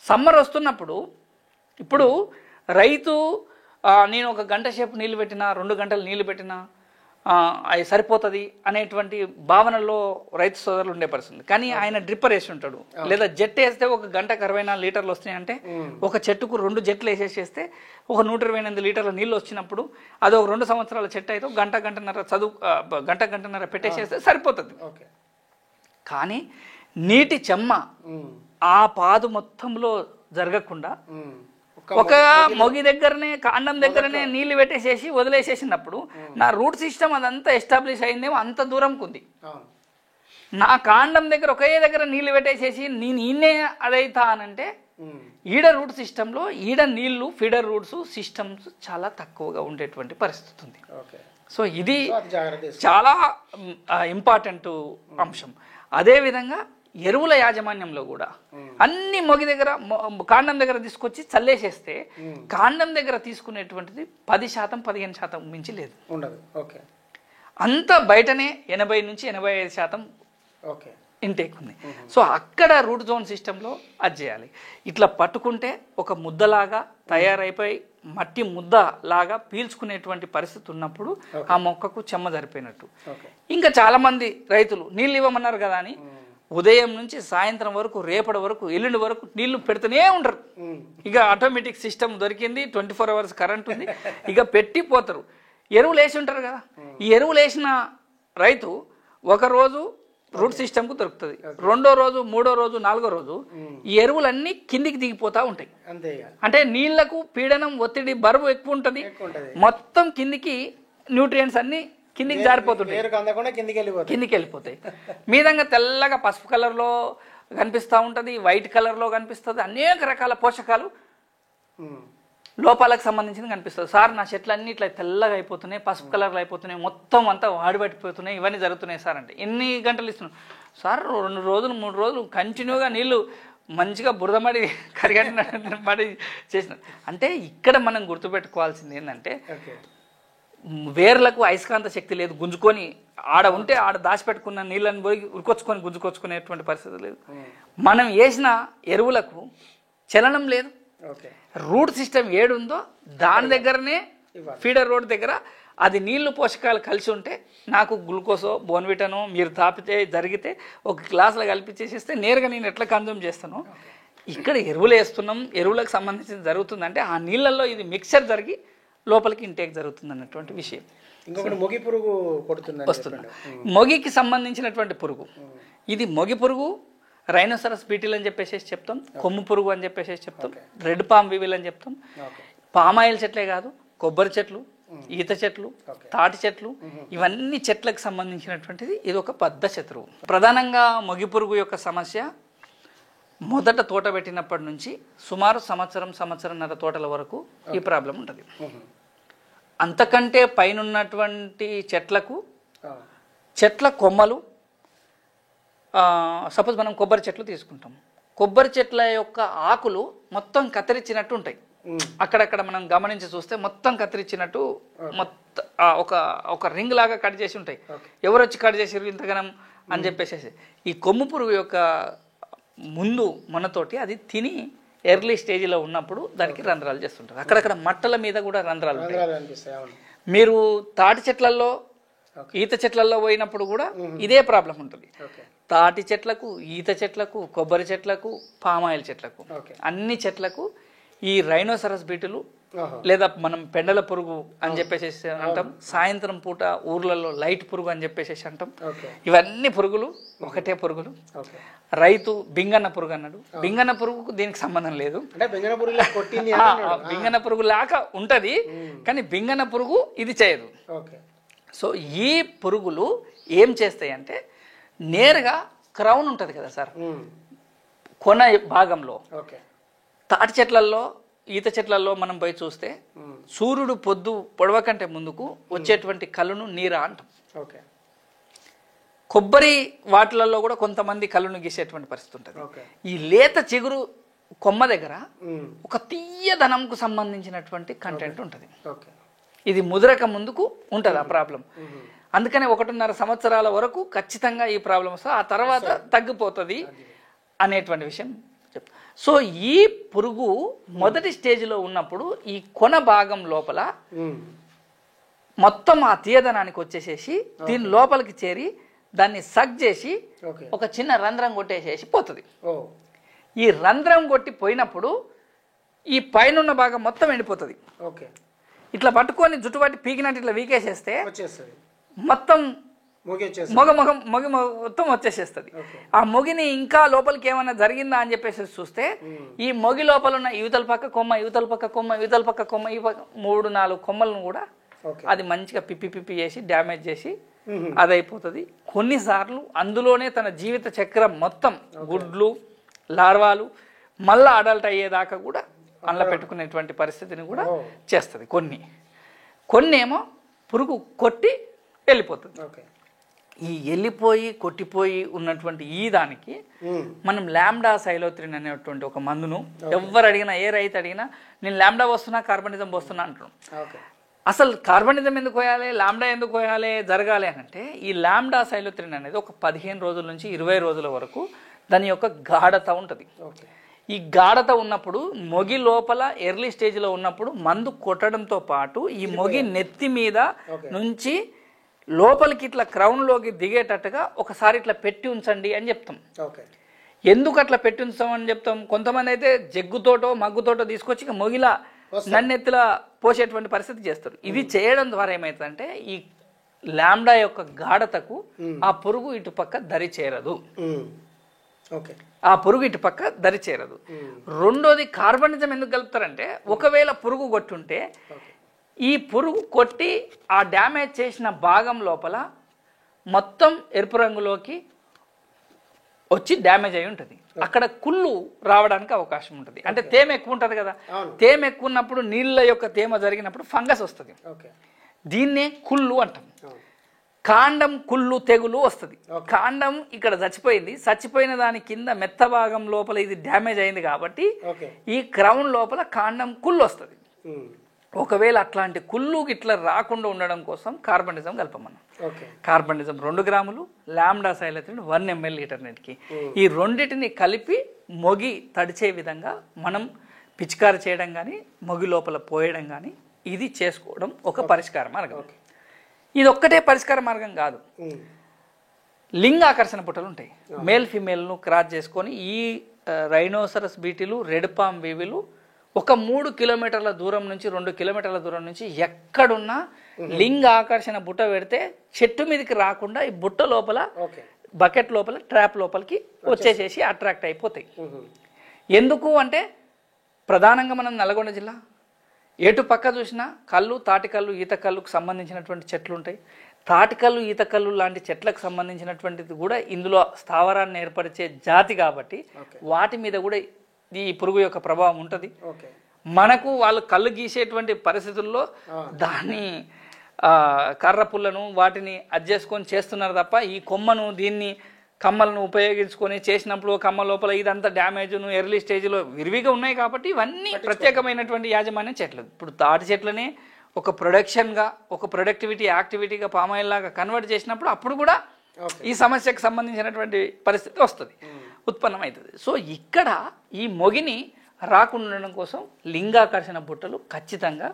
B: సమ్మర్ వస్తున్నప్పుడు ఇప్పుడు రైతు నేను 1 గంట సేపు నీళ్ళు పెట్టినా, 2 గంటలు నీళ్ళు పెట్టినా అది సరిపోతుంది అనేటువంటి భావనలో రైతు సోదరులు ఉండే పరిస్థితి. కానీ ఆయన డ్రిప్పర్ వేసి ఉంటాడు, లేదా జెట్ వేస్తే 1 గంటకు 64 లీటర్లు వస్తున్నాయంటే ఒక చెట్టుకు 2 జెట్లు వేసేసేస్తే 128 లీటర్ల నీళ్ళు వచ్చినప్పుడు అది ఒక 2 సంవత్సరాల చెట్టు అయితే గంటన్నర పెట్టేసేస్తే సరిపోతుంది. కానీ నీటి చెమ్మ ఆ పాదు మొత్తంలో జరగకుండా ఒక మొగి దగ్గరనే, కాండం దగ్గరనే నీళ్లు పెట్టేసేసి వదిలేసేసినప్పుడు నా రూట్ సిస్టమ్ అదంతా ఎస్టాబ్లిష్ అయిందేమో అంత దూరంకు ఉంది. నా కాండం దగ్గర ఒకే దగ్గర నీళ్లు పెట్టేసేసి నేను ఈయనే అదైతా అనంటే ఈడ రూట్ సిస్టంలో ఈడ నీళ్లు ఫీడర్ రూట్స్ సిస్టమ్స్ చాలా తక్కువగా ఉండేటువంటి పరిస్థితి ఉంది. సో ఇది చాలా ఇంపార్టెంట్ అంశం. అదేవిధంగా ఎరువుల యాజమాన్యంలో కూడా అన్ని మొగి దగ్గర, కాండం దగ్గర తీసుకొచ్చి చల్లేసేస్తే కాండం దగ్గర తీసుకునేటువంటిది 10% 15% మించి లేదు, అంత బయటనే 80 నుంచి 85% ఇంటేక్ ఉంది. సో అక్కడ రూట్ జోన్ సిస్టంలో అది చేయాలి. ఇట్లా పట్టుకుంటే ఒక ముద్దలాగా తయారైపోయి మట్టి ముద్ద లాగా పీల్చుకునేటువంటి పరిస్థితి ఉన్నప్పుడు ఆ మొక్కకు చెమ్మ సరిపోయినట్టు. ఇంకా చాలా మంది రైతులు నీళ్ళు ఇవ్వమన్నారు కదా అని ఉదయం నుంచి సాయంత్రం వరకు, రేపటి వరకు, ఎల్లుండి వరకు నీళ్లు పెడుతూనే ఉండరు. ఇక ఆటోమేటిక్ సిస్టమ్ దొరికింది, 24 hours కరెంట్ ఉంది, ఇక పెట్టిపోతారు. ఎరువులు వేసి ఉంటారు కదా, ఈ ఎరువులు వేసిన రైతు ఒకరోజు రూట్ సిస్టమ్కు దొరుకుతుంది, 2వ రోజు 3వ రోజు 4వ రోజు ఈ ఎరువులన్నీ కిందికి దిగిపోతూ ఉంటాయి. అంటే నీళ్లకు పీడనం, ఒత్తిడి, బరువు ఎక్కువ ఉంటుంది, మొత్తం కిందికి న్యూట్రియంట్స్ అన్ని కిందికి జారిపోతుంటాయి, కిందికి వెళ్ళిపోతాయి. మీదంగా తెల్లగా పసుపు కలర్లో కనిపిస్తూ ఉంటుంది, వైట్ కలర్లో కనిపిస్తుంది, అనేక రకాల పోషకాలు లోపాలకు సంబంధించింది కనిపిస్తుంది. సార్ నా చెట్లు అన్ని ఇట్లా తెల్లగా అయిపోతున్నాయి, పసుపు కలర్లో అయిపోతున్నాయి, మొత్తం అంతా వాడిపట్టిపోతున్నాయి, ఇవన్నీ జరుగుతున్నాయి సార్ అంటే ఎన్ని గంటలు ఇస్తున్నాం సార్? 2 రోజులు 3 రోజులు కంటిన్యూగా నీళ్ళు మంచిగా బురదమడి కరిగడి చేసిన. అంటే ఇక్కడ మనం గుర్తుపెట్టుకోవాల్సింది ఏంటంటే వేర్లకు అయస్కాంత శక్తి లేదు, గుంజుకొని ఆడ దాచిపెట్టుకున్న నీళ్ళని పోయి గుంజుకొచ్చుకునేటువంటి పరిస్థితి లేదు. మనం వేసిన ఎరువులకు చలనం లేదు. రూట్ సిస్టమ్ ఏడుందో దాని దగ్గరనే ఫీడర్ రోడ్ దగ్గర అది నీళ్లు పోషకాలు కలిసి ఉంటే నాకు గ్లూకోజో బోన్విటానో మీరు తాపితే జరిగితే 1 గ్లాసులో కలిపించేసేస్తే నేరుగా నేను ఎట్లా కన్జ్యూమ్ చేస్తానో ఇక్కడ ఎరువులు వేస్తున్నాం, ఎరువులకు సంబంధించి జరుగుతుందంటే ఆ నీళ్ళల్లో ఇది మిక్చర్ జరిగి లోపలికి ఇంటేక్ జరుగుతుంది అన్నటువంటి విషయం.
A: ఇంకొకటి మొగి పురుగు వస్తుంది,
B: మొగికి సంబంధించినటువంటి పురుగు. ఇది మొగి పురుగు, రైనోసరస్ బీటిల్ అని చెప్పేసి చెప్తాం, కొమ్ము పురుగు అని చెప్పేసి చెప్తాం, రెడ్ పామ్ వివిల్ అని చెప్తాం. పామాయిల్ చెట్లే కాదు, కొబ్బరి చెట్లు, ఈత చెట్లు, తాటి చెట్లు, ఇవన్నీ చెట్లకు సంబంధించినటువంటిది ఇది ఒక పెద్ద శత్రువు. ప్రధానంగా మొగి పురుగు యొక్క సమస్య మొదట తోట పెట్టినప్పటి నుంచి సుమారు సంవత్సరంన్నర తోటల వరకు ఈ ప్రాబ్లం ఉంటుంది. అంతకంటే పైనున్నటువంటి చెట్ల కొమ్మలు, సపోజ్ మనం కొబ్బరి చెట్లు తీసుకుంటాం, కొబ్బరి చెట్ల యొక్క ఆకులు మొత్తం కత్తిరించినట్టు ఉంటాయి. అక్కడక్కడ మనం గమనించి చూస్తే మొత్తం కత్తిరించినట్టు మొత్తం ఒక రింగ్ లాగా కట్ చేసి ఉంటాయి. ఎవరు వచ్చి కట్ చేసారు ఇంతగానం అని చెప్పేసి ఈ కొమ్ము పురుగు యొక్క ముందు మనతోటి అది తిని ఎర్లీ స్టేజ్లో ఉన్నప్పుడు దానికి రంధ్రాలు చేస్తుంటారు. అక్కడక్కడ మట్టల మీద కూడా రంధ్రాలు ఉంటాయి. మీరు తాటి చెట్లలో, ఈత చెట్లలో పోయినప్పుడు కూడా ఇదే ప్రాబ్లం ఉంటుంది. తాటి చెట్లకు, ఈత చెట్లకు, కొబ్బరి చెట్లకు, పామాయిల్ చెట్లకు, అన్ని చెట్లకు ఈ రైనోసరస్ బీటులు లేదా మనం పెండల పురుగు అని చెప్పేసి అంటాం. సాయంత్రం పూట ఊర్లలో లైట్ పురుగు అని చెప్పేసి అంటాం. ఇవన్నీ పురుగులు ఒకటే పురుగులు. రైతు బింగన్న పురుగు అన్నాడు. బింగన్న పురుగుకు దీనికి సంబంధం లేదు. బింగన్న పురుగు లాగా ఉంటది, కానీ బింగన్న పురుగు ఇది చేయదు. సో ఈ పురుగులు ఏం చేస్తాయి అంటే నేరుగా క్రౌన్ ఉంటుంది కదా సార్, కొన భాగంలో, తాటి చెట్లలో, ఈత చెట్లలో మనం పోయి చూస్తే సూర్యుడు పొద్దు పొడవ కంటే ముందుకు వచ్చేటువంటి కళ్ళును నీరా అంటాం. కొబ్బరి వాటిలలో కూడా కొంతమంది కళ్ళును గీసేటువంటి పరిస్థితి ఉంటుంది. ఈ లేత చిగురు కొమ్మ దగ్గర ఒక తీయదనంకు సంబంధించినటువంటి కంటెంట్ ఉంటుంది. ఇది ముదరక ముందుకు ఉంటుంది ఆ ప్రాబ్లం. అందుకనే 1.5 సంవత్సరాల వరకు ఖచ్చితంగా ఈ ప్రాబ్లం వస్తుంది, ఆ తర్వాత తగ్గిపోతుంది అనేటువంటి విషయం చెప్తా. సో ఈ పురుగు మొదటి స్టేజ్లో ఉన్నప్పుడు ఈ కొన భాగం లోపల మొత్తం ఆ తీయదనానికి వచ్చేసేసి దీని లోపలికి చేరి దాన్ని సగ్ చేసి ఒక చిన్న రంధ్రం కొట్టేసేసి పోతుంది. ఈ రంధ్రం కొట్టి పోయినప్పుడు ఈ పైన భాగం మొత్తం ఎండిపోతుంది. ఇట్లా పట్టుకొని జుట్టు పట్టి పీకినట్టు ఇట్లా వీకేసేస్తే మొత్తం మొగి మొత్తం వచ్చేసేస్తుంది. ఆ మొగిని ఇంకా లోపలికి ఏమైనా జరిగిందా అని చెప్పేసి చూస్తే ఈ మొగి లోపల ఉన్న యువతల పక్క కొమ్మ, యువతల పక్క కొమ్మ, యువతల పక్క కొమ్మ, ఈ 3-4 కొమ్మలను కూడా అది మంచిగా పిప్పి చేసి డ్యామేజ్ చేసి అది అయిపోతుంది. కొన్నిసార్లు అందులోనే తన జీవిత చక్రం మొత్తం గుడ్లు, లార్వాలు మళ్ళా అడల్ట్ అయ్యేదాకా కూడా అందులో పెట్టుకునేటువంటి పరిస్థితిని కూడా చేస్తుంది. కొన్ని ఏమో పురుగు కొట్టి వెళ్ళిపోతుంది. ఈ వెళ్ళిపోయి కొట్టిపోయి ఉన్నటువంటి ఈ దానికి మనం లాంబ్డా సైలోత్రిన్ అనేటువంటి ఒక మందును ఎవరు అడిగినా, ఏ రైతు అడిగినా నేను లాంబ్డా వస్తున్నా, కార్బనిజం వస్తున్నా అంటున్నాం. అసలు కార్బనిజం ఎందుకు పోయాలి, లాంబ్డా ఎందుకు పోయాలి, జరగాలి అని అంటే ఈ లాంబ్డా సైలోత్రిన్ అనేది ఒక 15 రోజుల నుంచి 20 రోజుల వరకు దాని యొక్క గాఢత ఉంటుంది. ఈ గాఢత ఉన్నప్పుడు మొగి లోపల ఎర్లీ స్టేజ్లో ఉన్నప్పుడు మందు కొట్టడంతో పాటు ఈ మొగి నెత్తి మీద నుంచి లోపలికి ఇట్లా క్రౌన్లోకి దిగేటట్టుగా ఒకసారి ఇట్లా పెట్టి ఉంచండి అని చెప్తాం. ఎందుకు అట్లా పెట్టి ఉంచామని చెప్తాం? కొంతమంది అయితే జగ్గుతోటో మగ్గుతోటో తీసుకొచ్చి మొగిలా నన్నెత్తిలా పోసేటువంటి పరిస్థితి చేస్తారు. ఇది చేయడం ద్వారా ఏమవుతుందంటే ఈ లాంబ్డా యొక్క గాఢతకు ఆ పురుగు ఇటుపక్క దరి చేరదు. ఆ పురుగు ఇటు పక్క దరి చేరదు. రెండోది కార్బనిజం ఎందుకు కలుపుతారంటే ఒకవేళ పురుగు కొట్టుంటే ఈ పురుగు కొట్టి ఆ డ్యామేజ్ చేసిన భాగం లోపల మొత్తం ఎరుపు రంగులోకి వచ్చి డ్యామేజ్ అయి ఉంటుంది. అక్కడ కుళ్ళు రావడానికి అవకాశం ఉంటుంది. అంటే తేమ ఎక్కువ ఉంటుంది కదా, తేమ ఎక్కువ ఉన్నప్పుడు నీళ్ళ యొక్క తేమ జరిగినప్పుడు ఫంగస్ వస్తుంది. దీన్నే కుళ్ళు అంటాం. కాండం కుళ్ళు తెగులు వస్తుంది. కాండం ఇక్కడ చచ్చిపోయిన దాని కింద మెత్త భాగం లోపల ఇది డ్యామేజ్ అయింది కాబట్టి ఈ క్రౌన్ లోపల కాండం కుళ్ళు వస్తుంది. ఒకవేళ అట్లాంటి కుళ్ళు ఇట్లా రాకుండా ఉండడం కోసం కార్బనిజం కలపమన్నాం. కార్బనిజం 2 గ్రాములు, లాంబ్డా సైలోత్రిన్ 1 ml లీటర్ నీటికి, ఈ రెండింటిని కలిపి మొగి తడిచే విధంగా మనం పిచికారి చేయడం కానీ మొగి లోపల పోయడం కానీ ఇది చేసుకోవడం ఒక పరిష్కార మార్గం. ఇది ఒక్కటే పరిష్కార మార్గం కాదు. లింగ ఆకర్షణ పుట్టలు ఉంటాయి. మేల్ ఫీమేల్ను క్రాస్ చేసుకొని ఈ రైనోసరస్ బీటీలు, రెడ్ పామ్ బీవీలు ఒక 3 కిలోమీటర్ల దూరం నుంచి 2 కిలోమీటర్ల దూరం నుంచి ఎక్కడున్నా లింగ ఆకర్షణ బుట్ట పెడితే చెట్టు మీదకి రాకుండా ఈ బుట్ట లోపల బకెట్ లోపల ట్రాప్ లోపలికి వచ్చేసేసి అట్రాక్ట్ అయిపోతాయి. ఎందుకు అంటే ప్రధానంగా మనం నల్గొండ జిల్లా ఎటు పక్క చూసినా కళ్ళు, తాటికల్లు, ఈత కళ్ళుకు సంబంధించినటువంటి చెట్లు ఉంటాయి. తాటికల్లు, ఈత కళ్ళు లాంటి చెట్లకు సంబంధించినటువంటిది కూడా ఇందులో స్థావరాన్ని ఏర్పరిచే జాతి కాబట్టి వాటి మీద కూడా ఈ పురుగు యొక్క ప్రభావం ఉంటుంది. మనకు వాళ్ళు కళ్ళు గీసేటువంటి పరిస్థితుల్లో దాన్ని కర్ర పుల్లను వాటిని అడ్జస్ట్కొని చేస్తున్నారు తప్ప ఈ కొమ్మను దీన్ని కమ్మలను ఉపయోగించుకొని చేసినప్పుడు కమ్మ లోపల ఇదంతా డ్యామేజ్ను ఎర్లీ స్టేజ్లో విరివిగా ఉన్నాయి కాబట్టి ఇవన్నీ ప్రత్యేకమైనటువంటి యాజమాన్య చెట్లు. ఇప్పుడు తాటి చెట్లనే ఒక ప్రొడక్షన్గా, ఒక ప్రొడక్టివిటీ యాక్టివిటీగా పామాయిల్ లాగా కన్వర్ట్ చేసినప్పుడు అప్పుడు కూడా ఈ సమస్యకు సంబంధించినటువంటి పరిస్థితి వస్తుంది, ఉత్పన్నమవుతుంది. సో ఇక్కడ ఈ మొగిని రాకుండా ఉండడం కోసం లింగాకర్షణ బుట్టలు ఖచ్చితంగా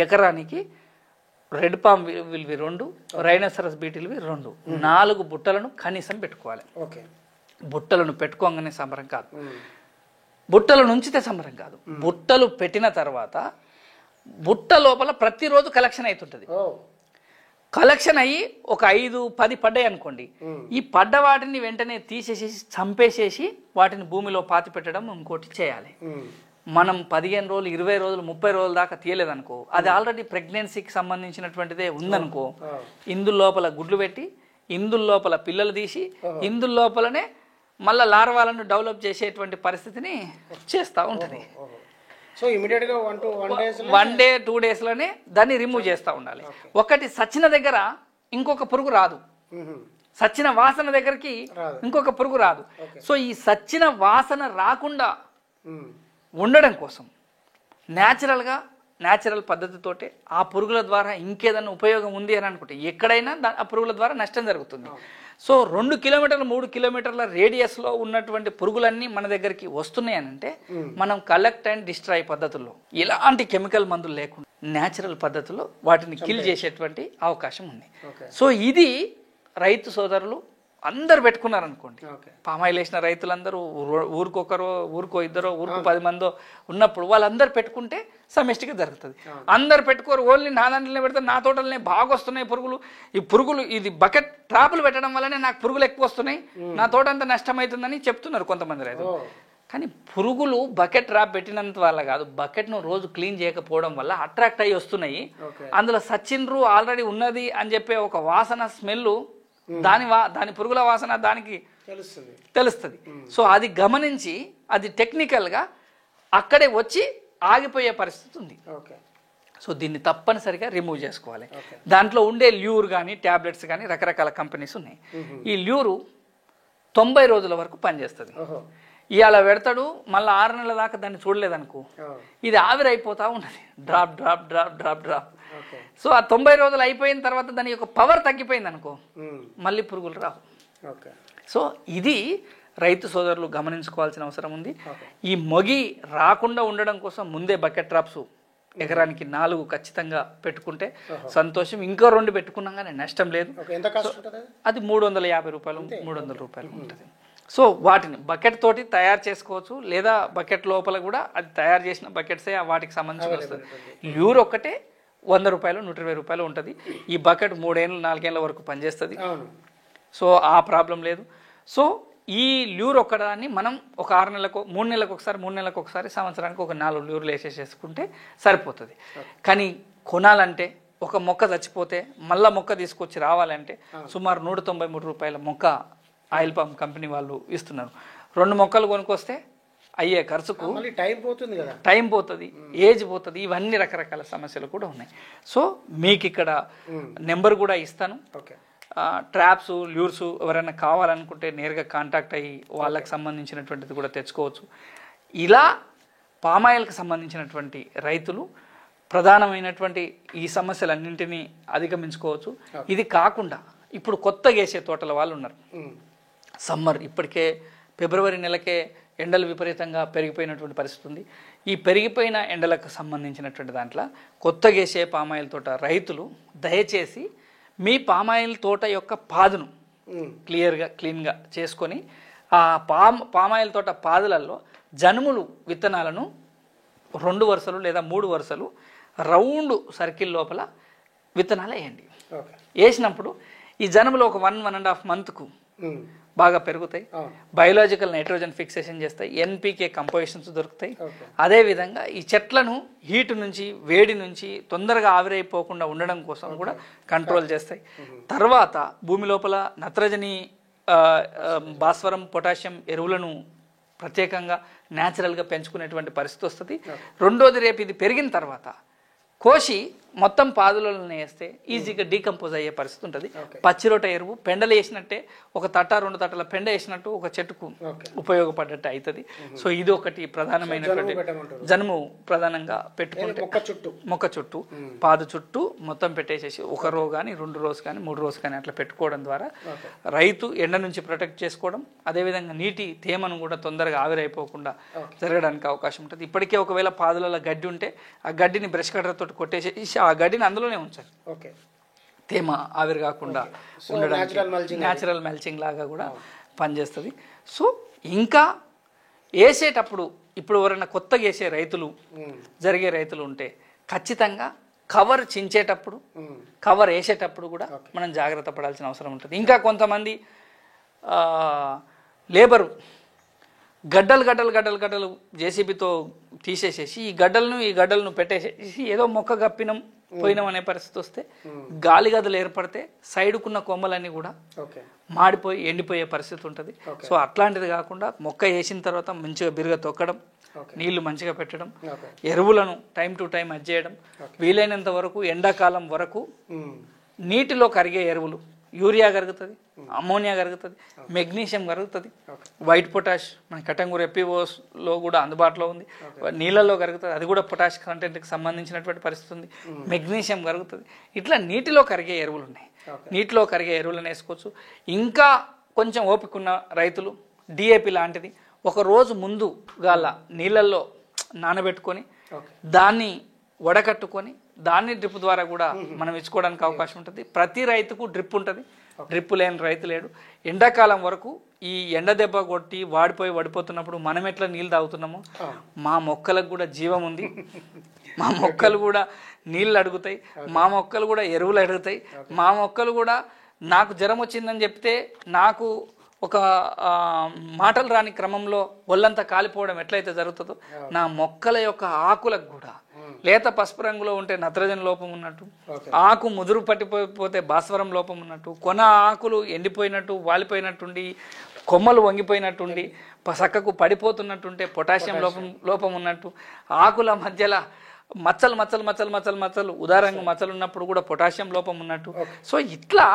B: ఎకరానికి రెడ్ పామ్ విల్వి 2, రైనోసరస్ బీటిల్వి 2, 4 బుట్టలను కనీసం పెట్టుకోవాలి. బుట్టలను పెట్టుకోగానే సంబరం కాదు, బుట్టలు నుంచితే సంబరం కాదు. బుట్టలు పెట్టిన తర్వాత బుట్ట లోపల ప్రతిరోజు కలెక్షన్ అవుతుంటుంది. కలెక్షన్ అయ్యి ఒక 5-10 పడ్డాయి అనుకోండి, ఈ పడ్డ వాటిని వెంటనే తీసేసి చంపేసేసి వాటిని భూమిలో పాతి పెట్టడం ఇంకోటి చేయాలి. మనం 15 రోజులు, 20 రోజులు, 30 రోజుల దాకా తీయలేదనుకో, అది ఆల్రెడీ ప్రెగ్నెన్సీకి సంబంధించినటువంటిదే ఉందనుకో, ఇందు లోపల గుడ్లు పెట్టి ఇందు లోపల పిల్లలు తీసి ఇందు లోపలనే మళ్ళీ లార్వాలను డెవలప్ చేసేటువంటి పరిస్థితిని చేస్తూ ఉంటుంది.
A: సో ఇమిడియట్గా
B: 1 డే 2 డేస్లోనే దాన్ని రిమూవ్ చేస్తూ ఉండాలి. ఒకటి సచ్చిన దగ్గర ఇంకొక పురుగు రాదు, సచ్చిన వాసన దగ్గరికి ఇంకొక పురుగు రాదు. సో ఈ సచ్చిన వాసన రాకుండా ఉండడం కోసం న్యాచురల్ పద్ధతితోటే ఆ పురుగుల ద్వారా ఇంకేదైనా ఉపయోగం ఉంది అని అనుకుంటే ఎక్కడైనా ఆ పురుగుల ద్వారా నష్టం జరుగుతుంది. సో 2 కిలోమీటర్లు 3 కిలోమీటర్ల రేడియస్లో ఉన్నటువంటి పురుగులన్నీ మన దగ్గరికి వస్తున్నాయి అని అంటే మనం కలెక్ట్ అండ్ డిస్ట్రాయ్ పద్ధతుల్లో ఎలాంటి కెమికల్ మందులు లేకుండా న్యాచురల్ పద్ధతిలో వాటిని కిల్ చేసేటువంటి అవకాశం ఉంది. సో ఇది రైతు సోదరులు అందరు పెట్టుకున్నారనుకోండి, పామాయిల్ వేసిన రైతులందరూ ఊరికొకరో, ఊరికో ఇద్దరో, ఊరికి 10 మందో ఉన్నప్పుడు వాళ్ళందరూ పెట్టుకుంటే సమిష్టిగా జరుగుతుంది. అందరు పెట్టుకోరు, ఓన్లీ నా దాంట్లోనే పెడతారు, నా తోటలనే బాగా వస్తున్నాయి పురుగులు, ఈ పురుగులు ఇది బకెట్ ట్రాపులు పెట్టడం వల్లనే నాకు పురుగులు ఎక్కువ వస్తున్నాయి, నా తోట అంతా నష్టమవుతుందని చెప్తున్నారు కొంతమంది రైతులు. కానీ పురుగులు బకెట్ ట్రాప్ పెట్టినంత వల్ల కాదు, బకెట్ను రోజు క్లీన్ చేయకపోవడం వల్ల అట్రాక్ట్ అయ్యి వస్తున్నాయి. అందులో సచిన్రు ఆల్రెడీ ఉన్నది అని చెప్పే ఒక వాసన, స్మెల్, దాని పురుగుల వాసన దానికి తెలుస్తుంది. సో అది గమనించి అది టెక్నికల్గా అక్కడే వచ్చి ఆగిపోయే పరిస్థితి ఉంది. సో దీన్ని తప్పనిసరిగా రిమూవ్ చేసుకోవాలి. దాంట్లో ఉండే ల్యూర్ కానీ ట్యాబ్లెట్స్ కానీ రకరకాల కంపెనీస్ ఉన్నాయి. ఈ ల్యూరు 90 రోజుల వరకు పనిచేస్తుంది. ఇవాళ పెడతాడు, మళ్ళీ 6 నెలల దాకా దాన్ని చూడలేదనుకో, ఇది ఆవిరైపోతూ ఉన్నది, drop drop drop drop drop. So ఆ 90 రోజులు అయిపోయిన తర్వాత దాని యొక్క పవర్ తగ్గిపోయింది అనుకో, మళ్ళీ పురుగులు రావు. సో ఇది రైతు సోదరులు గమనించుకోవాల్సిన అవసరం ఉంది. ఈ మొగి రాకుండా ఉండడం కోసం ముందే బకెట్ ట్రాప్స్ ఎకరానికి 4 ఖచ్చితంగా పెట్టుకుంటే సంతోషం. ఇంకో 2 పెట్టుకున్నాం కానీ నష్టం లేదు. అది 350 రూపాయలు 300 రూపాయలు ఉంటుంది. సో వాటిని బకెట్ తోటి తయారు చేసుకోవచ్చు, లేదా బకెట్ లోపల కూడా అది తయారు చేసిన బకెట్సే వాటికి సంబంధించి వస్తుంది. ల్యూర్ ఒక్కటే 100 రూపాయలు 120 రూపాయలు ఉంటుంది. ఈ బకెట్ 3 ఏళ్ళు 4 ఏళ్ళ వరకు పనిచేస్తుంది. సో ఆ ప్రాబ్లం లేదు. సో ఈ ల్యూర్ ఒక్కదాన్ని మనం ఒక 6 నెలలకు 3 నెలలకు ఒకసారి 3 నెలలకు ఒకసారి సంవత్సరానికి ఒక 4 ల్యూర్లు వేసేసుకుంటే సరిపోతుంది. కానీ కొనాలంటే ఒక మొక్క చచ్చిపోతే మళ్ళీ మొక్క తీసుకొచ్చి రావాలంటే సుమారు 193 రూపాయల మొక్క ఆయిల్ పామ్ కంపెనీ వాళ్ళు ఇస్తున్నారు. 2 మొక్కలు కొనుక్కొస్తే అయ్యే ఖర్చుకు టైం పోతుంది, ఏజ్ పోతుంది, ఇవన్నీ రకరకాల సమస్యలు కూడా ఉన్నాయి. సో మీకు ఇక్కడ నెంబర్ కూడా ఇస్తాను. ట్రాప్స్, ల్యూర్స్ ఎవరైనా కావాలనుకుంటే నేరుగా కాంటాక్ట్ అయ్యి వాళ్ళకి సంబంధించినటువంటిది కూడా తెచ్చుకోవచ్చు. ఇలా పామాయిల్కి సంబంధించినటువంటి రైతులు ప్రధానమైనటువంటి ఈ సమస్యలన్నింటినీ అధిగమించుకోవచ్చు. ఇది కాకుండా ఇప్పుడు కొత్తగా వేసే తోటల వాళ్ళు ఉన్నారు. సమ్మర్ ఇప్పటికే ఫిబ్రవరి నెలకే ఎండలు విపరీతంగా పెరిగిపోయినటువంటి పరిస్థితి ఉంది. ఈ పెరిగిపోయిన ఎండలకు సంబంధించినటువంటి దాంట్లో కొత్తగా వేసే పామాయిల్ తోట రైతులు దయచేసి మీ పామాయిల్ తోట యొక్క పాదును క్లీన్గా చేసుకొని ఆ పామాయిల్ తోట పాదులలో జనుములు విత్తనాలను 2 వరుసలు లేదా 3 వరుసలు రౌండ్ సర్కిల్ లోపల విత్తనాలు వేయండి. వేసినప్పుడు ఈ జనుములు ఒక 1-1.5 మంత్కు బాగా పెరుగుతాయి, బయోలాజికల్ నైట్రోజన్ ఫిక్సేషన్ చేస్తాయి, ఎన్పికే కంపోజిషన్స్ దొరుకుతాయి. అదేవిధంగా ఈ చెట్లను హీట్ నుంచి వేడి నుంచి తొందరగా ఆవిరైపోకుండా ఉండడం కోసం కూడా కంట్రోల్ చేస్తాయి. తర్వాత భూమి లోపల నత్రజని, భాస్వరం, పొటాషియం ఎరువులను ప్రత్యేకంగా న్యాచురల్గా పెంచుకునేటువంటి పరిస్థితి వస్తుంది. రెండోది, రేపు ఇది పెరిగిన తర్వాత కోసి మొత్తం పాదులలో వేస్తే ఈజీగా డీకంపోజ్ అయ్యే పరిస్థితి ఉంటుంది. పచ్చిరొట్ట ఎరువు పెండలు వేసినట్టే, ఒక తట్ట 2 తట్టల పెండ వేసినట్టు ఒక చెట్టుకు ఉపయోగపడ్డట్టు అవుతుంది. సో ఇది ఒకటి ప్రధానమైనటువంటి జనుము ప్రధానంగా పెట్టుకుంటే మొక్క చుట్టూ పాదు చుట్టూ మొత్తం పెట్టేసేసి 1 రో కానీ 2 రోస్ కానీ 3 రోస్ కానీ అట్లా పెట్టుకోవడం ద్వారా రైతు ఎండ నుంచి ప్రొటెక్ట్ చేసుకోవడం, అదేవిధంగా నీటి తేమను కూడా తొందరగా ఆవిరైపోకుండా జరగడానికి అవకాశం ఉంటుంది. ఇప్పటికే ఒకవేళ పాదులలో గడ్డి ఉంటే ఆ గడ్డిని బ్రష్ కట్టర్తో కొట్టేసి ఆ గడ్డిని అందులోనే ఉంచాలి, తేమ ఆవిరి కాకుండా ఉండడానికి న్యాచురల్ మెల్చింగ్ లాగా కూడా పనిచేస్తుంది. సో ఇంకా వేసేటప్పుడు ఇప్పుడు ఎవరైనా కొత్తగా వేసే రైతులు జరిగే రైతులు ఉంటే ఖచ్చితంగా కవర్ చించేటప్పుడు, కవర్ వేసేటప్పుడు కూడా మనం జాగ్రత్త పడాల్సిన అవసరం ఉంటుంది. ఇంకా కొంతమంది లేబరు గడ్డలు జేసీబీతో తీసేసేసి ఈ గడ్డలను పెట్టేసేసి ఏదో మొక్క గప్పినం పోయినాం అనే పరిస్థితి వస్తే గాలి గదులు ఏర్పడితే సైడ్కున్న కొమ్మలన్నీ కూడా మాడిపోయి ఎండిపోయే పరిస్థితి ఉంటుంది. సో అట్లాంటిది కాకుండా మొక్క వేసిన తర్వాత మంచిగా బిరుగా తొక్కడం, నీళ్లు మంచిగా పెట్టడం, ఎరువులను టైం టు టైం అజ్జేయడం, వీలైనంత వరకు ఎండాకాలం వరకు నీటిలో కరిగే ఎరువులు, యూరియా కరుగుతుంది, అమోనియా కరుగుతుంది, మెగ్నీషియం కరుగుతుంది, వైట్ పొటాష్ మన కటంగూరు ఎపిఓస్లో కూడా అందుబాటులో ఉంది, నీళ్ళల్లో కరుగుతుంది, అది కూడా పొటాష్ కంటెంట్కి సంబంధించినటువంటి పరిస్థితి ఉంది, మెగ్నీషియం కరుగుతుంది. ఇట్లా నీటిలో కరిగే ఎరువులు ఉన్నాయి, నీటిలో కరిగే ఎరువులను వేసుకోవచ్చు. ఇంకా కొంచెం ఓపిక ఉన్న రైతులు డిఏపి లాంటిది 1 రోజు ముందు గాల నీళ్ళల్లో నానబెట్టుకొని దాన్ని వడకట్టుకొని దాన్ని డ్రిప్ ద్వారా కూడా మనం ఇచ్చుకోవడానికి అవకాశం ఉంటుంది. ప్రతి రైతుకు డ్రిప్ ఉంటుంది, డ్రిప్ లేని రైతు లేడు. ఎండాకాలం వరకు ఈ ఎండ దెబ్బ కొట్టి వడిపోతున్నప్పుడు మనం ఎట్లా నీళ్ళు తాగుతున్నామో మా మొక్కలకు కూడా జీవం ఉంది, మా మొక్కలు కూడా నీళ్ళు అడుగుతాయి, మా మొక్కలు కూడా ఎరువులు అడుగుతాయి, మా మొక్కలు కూడా నాకు జ్వరం వచ్చిందని చెప్తే నాకు ఒక మాటలు రాని క్రమంలో ఒళ్ళంతా కాలిపోవడం ఎట్లయితే జరుగుతుందో నా మొక్కల యొక్క ఆకులకు కూడా లేత పసుపు రంగులో ఉంటే నత్రజని లోపం ఉన్నట్టు, ఆకు ముదురు పట్టిపోతే భాస్వరం లోపం ఉన్నట్టు, కొన ఆకులు ఎండిపోయినట్టు వాలిపోయినట్టుండి, కొమ్మలు వంగిపోయినట్టుండి, చక్కకు పడిపోతున్నట్టుంటే పొటాషియం లోపం ఉన్నట్టు, ఆకుల మధ్యలో మచ్చలు ఉదారంగా మచ్చలు ఉన్నప్పుడు కూడా పొటాషియం లోపం ఉన్నట్టు. సో ఇట్లా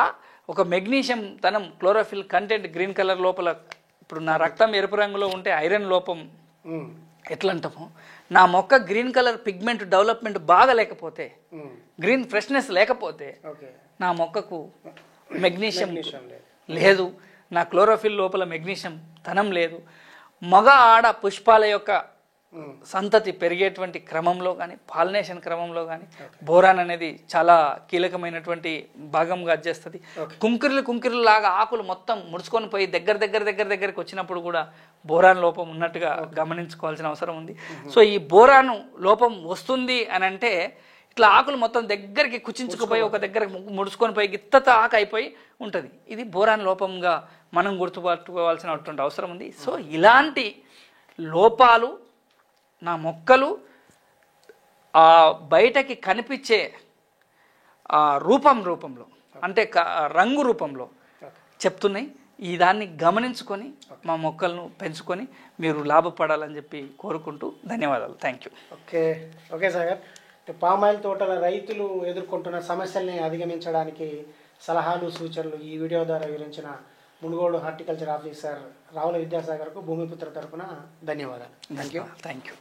B: ఒక మెగ్నీషియం తనం, క్లోరోఫిల్ కంటెంట్ గ్రీన్ కలర్ లోపల, ఇప్పుడు నా రక్తం ఎరుపు రంగులో ఉంటే ఐరన్ లోపం ఎట్లా అంటాము, నా మొక్క గ్రీన్ కలర్ పిగ్మెంట్ డెవలప్మెంట్ బాగా లేకపోతే, గ్రీన్ ఫ్రెష్నెస్ లేకపోతే నా మొక్కకు మెగ్నీషియం లేదు, నా క్లోరోఫిల్ లోపల మెగ్నీషియం తనం లేదు. మగ ఆడ పుష్పాల యొక్క సంతతి పెరిగేటువంటి క్రమంలో కానీ పాలినేషన్ క్రమంలో కానీ బోరాన్ అనేది చాలా కీలకమైనటువంటి భాగంగా చేస్తుంది. కుంకిర్లు లాగా ఆకులు మొత్తం ముడుచుకొని పోయి దగ్గరికి వచ్చినప్పుడు కూడా బోరాన్ లోపం ఉన్నట్టుగా గమనించుకోవాల్సిన అవసరం ఉంది. సో ఈ బోరాను లోపం వస్తుంది అని అంటే ఇట్లా ఆకులు మొత్తం దగ్గరికి కుచించుకుపోయి ఒక దగ్గర ముడుచుకొని పోయి గిత్తత ఆకు అయిపోయి ఉంటుంది. ఇది బోరాన్ లోపంగా మనం గుర్తుపట్టుకోవాల్సినటువంటి అవసరం ఉంది. సో ఇలాంటి లోపాలు నా మొక్కలు బయటకి కనిపించే రూపంలో అంటే రంగు రూపంలో చెప్తున్నాయి. ఈ దాన్ని గమనించుకొని మా మొక్కలను పెంచుకొని మీరు లాభపడాలని చెప్పి కోరుకుంటూ ధన్యవాదాలు. Thank you.
A: Okay Sagar, palm oil తోటల రైతులు ఎదుర్కొంటున్న సమస్యల్ని అధిగమించడానికి సలహాలు సూచనలు ఈ వీడియో ద్వారా వివరించిన మునుగోడు హార్టికల్చర్ ఆఫీసర్ రావుల విద్యాసాగర్కు భూమిపుత్ర తరపున ధన్యవాదాలు. Thank you.